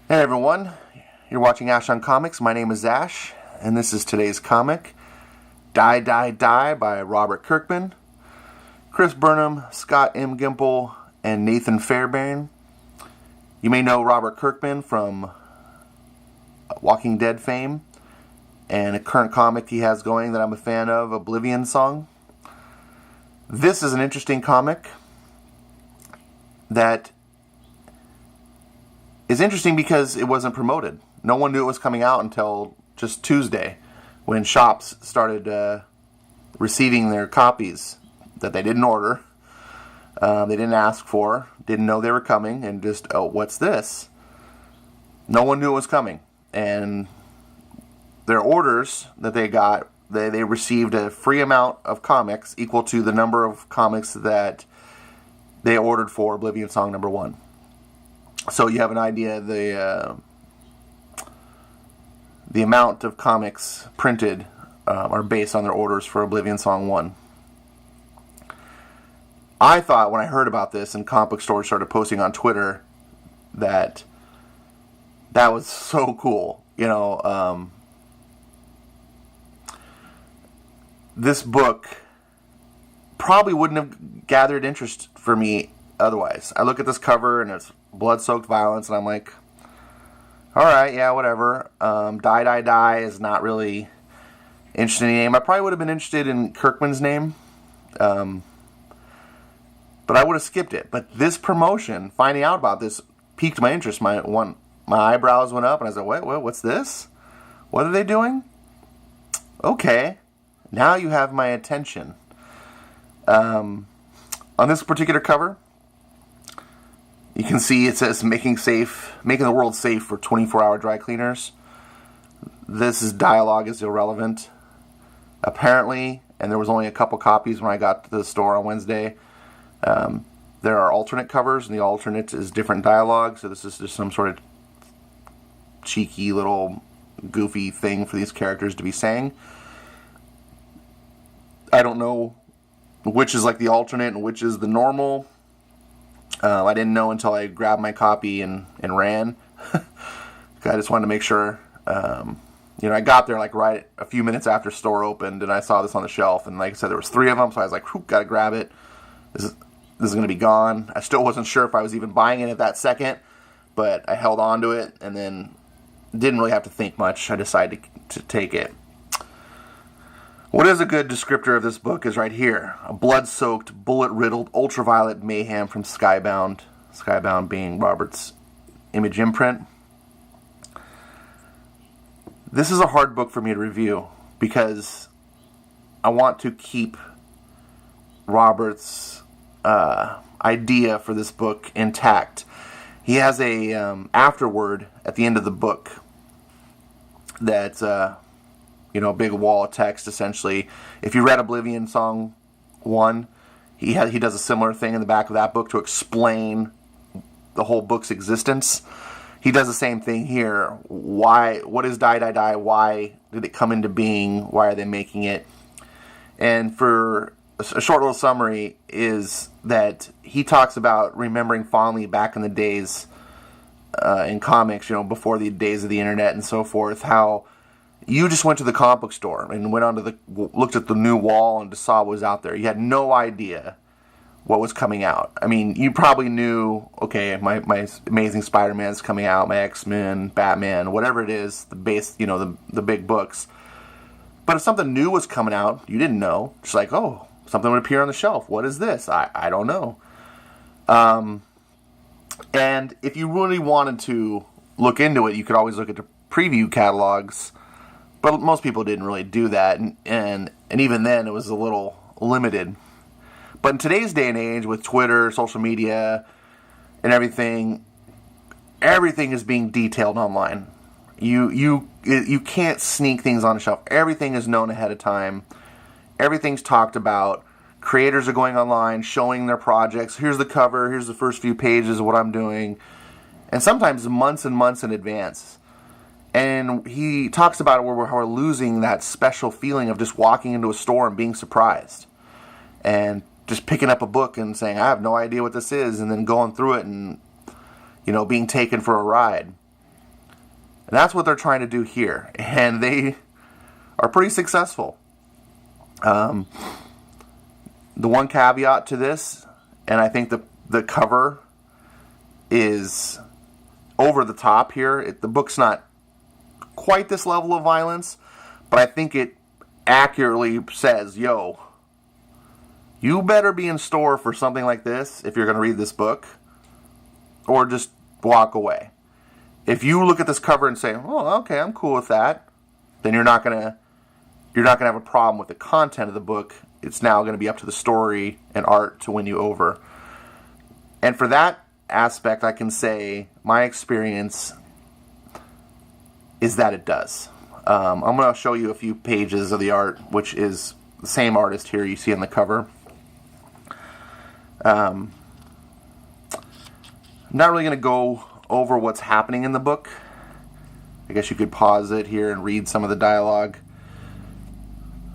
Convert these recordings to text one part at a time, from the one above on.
Hey everyone, you're watching Ash on Comics. My name is Ash, and this is today's comic, Die, Die, Die by Robert Kirkman, Chris Burnham, Scott M. Gimple, and Nathan Fairbairn. You may know Robert Kirkman from Walking Dead fame, and a current comic he has going that I'm a fan of, Oblivion Song. This is an interesting comic that is interesting because it wasn't promoted. No one knew it was coming out until just Tuesday, when shops started receiving their copies that they didn't order, they didn't ask for, didn't know they were coming, and just, oh, what's this? No one knew it was coming. And their orders that they got, they received a free amount of comics equal to the number of comics that they ordered for Oblivion Song number 1. So you have an idea the amount of comics printed are based on their orders for Oblivion Song 1. I thought when I heard about this and comic book stores started posting on Twitter that was so cool. You know, this book probably wouldn't have gathered interest for me otherwise. I look at this cover and it's blood-soaked violence, and I'm like, alright, yeah, whatever. Die, Die, Die is not really interesting name. I probably would have been interested in Kirkman's name, but I would have skipped it. But this promotion, finding out about this, piqued my interest. My eyebrows went up, and I was like, wait, what's this? What are they doing? Okay, now you have my attention. On this particular cover, you can see it says making the world safe for 24-hour dry cleaners. This dialogue is irrelevant, apparently, and there was only a couple copies when I got to the store on Wednesday. There are alternate covers, and the alternate is different dialogue, so this is just some sort of cheeky little goofy thing for these characters to be saying. I don't know which is like the alternate and which is the normal. I didn't know until I grabbed my copy and ran. I just wanted to make sure. I got there like right a few minutes after store opened, and I saw this on the shelf. And like I said, there was 3 of them, so I was like, gotta grab it. This is going to be gone. I still wasn't sure if I was even buying it at that second, but I held on to it and then didn't really have to think much. I decided to take it. What is a good descriptor of this book is right here. A blood-soaked, bullet-riddled, ultraviolet mayhem from Skybound. Skybound being Robert's Image imprint. This is a hard book for me to review because I want to keep Robert's idea for this book intact. He has a afterword at the end of the book that's a big wall of text, essentially. If you read Oblivion Song 1, he does a similar thing in the back of that book to explain the whole book's existence. He does the same thing here. What is Die, Die, Die? Why did it come into being? Why are they making it? And for a short little summary is that he talks about remembering fondly back in the days in comics, before the days of the internet and so forth, how you just went to the comic book store and looked at the new wall and just saw what was out there. You had no idea what was coming out. I mean, you probably knew, okay, my Amazing Spider-Man's coming out, my X-Men, Batman, whatever it is, the base, the big books. But if something new was coming out, you didn't know. Just like, oh, something would appear on the shelf. What is this? I don't know. And if you really wanted to look into it, you could always look at the preview catalogs. But most people didn't really do that, and even then it was a little limited. But in today's day and age, with Twitter, social media, and everything is being detailed online. You can't sneak things on the shelf. Everything is known ahead of time. Everything's talked about. Creators are going online, showing their projects. Here's the cover. Here's the first few pages of what I'm doing. And sometimes months and months in advance. And he talks about how we're losing that special feeling of just walking into a store and being surprised. And just picking up a book and saying, I have no idea what this is, and then going through it and, being taken for a ride. And that's what they're trying to do here. And they are pretty successful. The one caveat to this, and I think the cover is over the top here. The book's not quite this level of violence, but I think it accurately says, yo, you better be in store for something like this if you're going to read this book, or just walk away. If you look at this cover and say, oh, okay, I'm cool with that, then you're not gonna have a problem with the content of the book. It's now going to be up to the story and art to win you over. And for that aspect, I can say my experience is that it does. I'm going to show you a few pages of the art, which is the same artist here you see on the cover. I'm not really going to go over what's happening in the book. I guess you could pause it here and read some of the dialogue.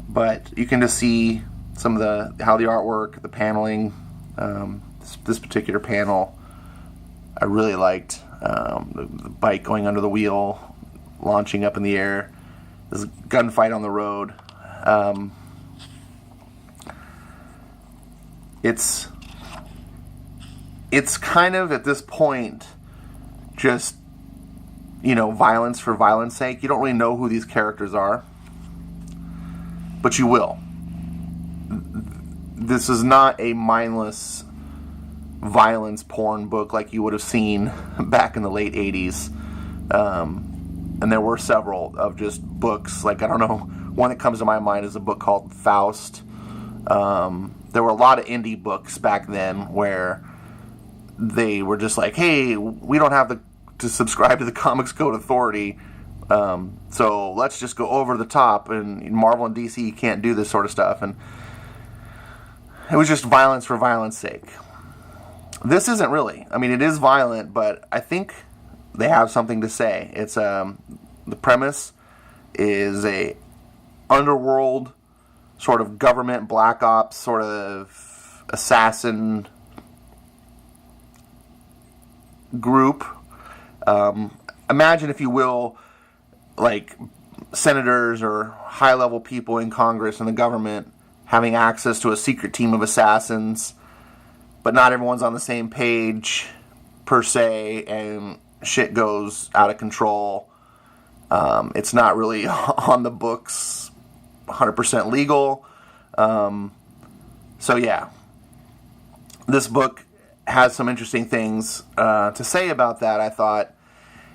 But you can just see some of how the artwork, the paneling, this particular panel I really liked. The bike going under the wheel, launching up in the air, this gunfight on the road. It's kind of at this point just, violence for violence sake. You don't really know who these characters are, but you will. This is not a mindless violence porn book like you would have seen back in the late 80s. And there were several of just books, like, I don't know, one that comes to my mind is a book called Faust. There were a lot of indie books back then where they were just like, hey, we don't have to subscribe to the Comics Code Authority, so let's just go over the top, and Marvel and DC can't do this sort of stuff. And it was just violence for violence sake. This isn't really. I mean, it is violent, but I think they have something to say. It's the premise is a underworld sort of government black ops sort of assassin group. Imagine, if you will, like senators or high-level people in Congress and the government having access to a secret team of assassins, but not everyone's on the same page per se, and shit goes out of control. It's not really on the books 100% legal. So yeah, this book has some interesting things to say about that, I thought.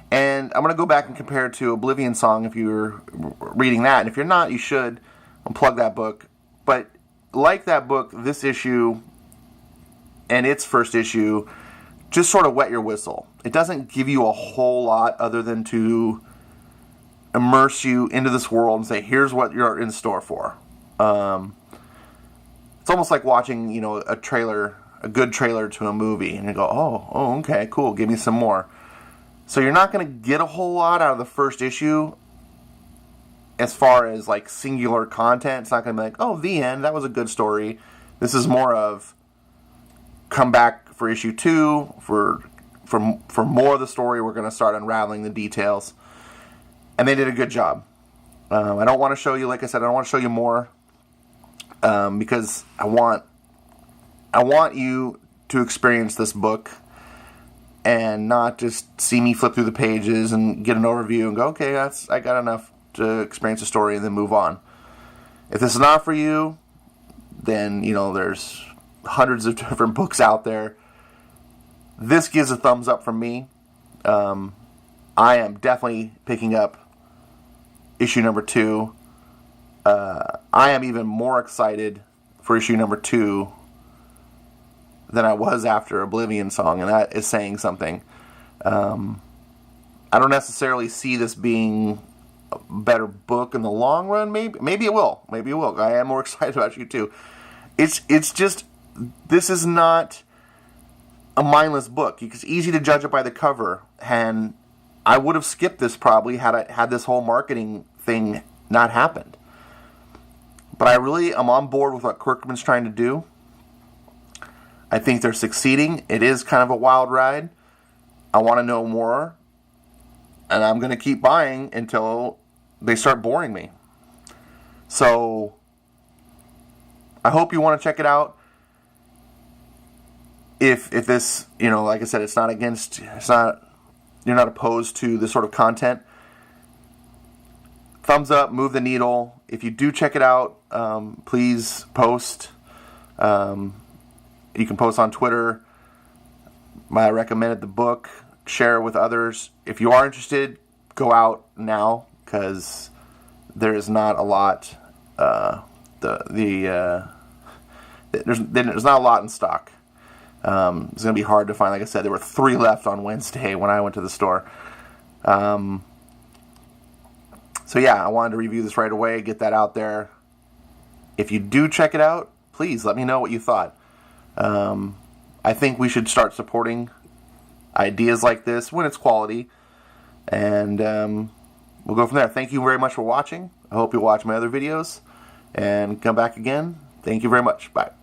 And I'm going to go back and compare it to Oblivion Song if you're reading that. And if you're not, you should unplug that book. But like that book, this issue and its first issue just sort of wet your whistle. It doesn't give you a whole lot other than to immerse you into this world and say, here's what you're in store for. It's almost like watching, a trailer, a good trailer to a movie, and you go, oh, okay, cool, give me some more. So you're not going to get a whole lot out of the first issue as far as like singular content. It's not going to be like, oh, the end, that was a good story. This is more of come back for issue 2 for more of the story. We're going to start unraveling the details. And they did a good job. I don't want to show you, like I said, I don't want to show you more because I want you to experience this book and not just see me flip through the pages and get an overview and go, okay, I got enough to experience the story and then move on. If this is not for you, then, there's hundreds of different books out there. This gives a thumbs up from me. I am definitely picking up issue number 2. I am even more excited for issue number 2 than I was after Oblivion Song, and that is saying something. I don't necessarily see this being a better book in the long run. Maybe it will. I am more excited about issue 2. It's just, this is not a mindless book. It's easy to judge it by the cover, and I would have skipped this probably had this whole marketing thing not happened. But I really am on board with what Kirkman's trying to do. I think they're succeeding. It is kind of a wild ride. I want to know more. and I'm going to keep buying until they start boring me. So I hope you want to check it out. If this, you know, like I said, you're not opposed to this sort of content, thumbs up, move the needle. If you do check it out, please post. You can post on Twitter. I recommended the book. Share it with others. If you are interested, go out now, because there is not a lot. There's not a lot in stock. It's going to be hard to find. Like I said, there were 3 left on Wednesday when I went to the store. So yeah, I wanted to review this right away, get that out there. If you do check it out, please let me know what you thought. I think we should start supporting ideas like this when it's quality, and we'll go from there. Thank you very much for watching. I hope you'll watch my other videos and come back again. Thank you very much. Bye.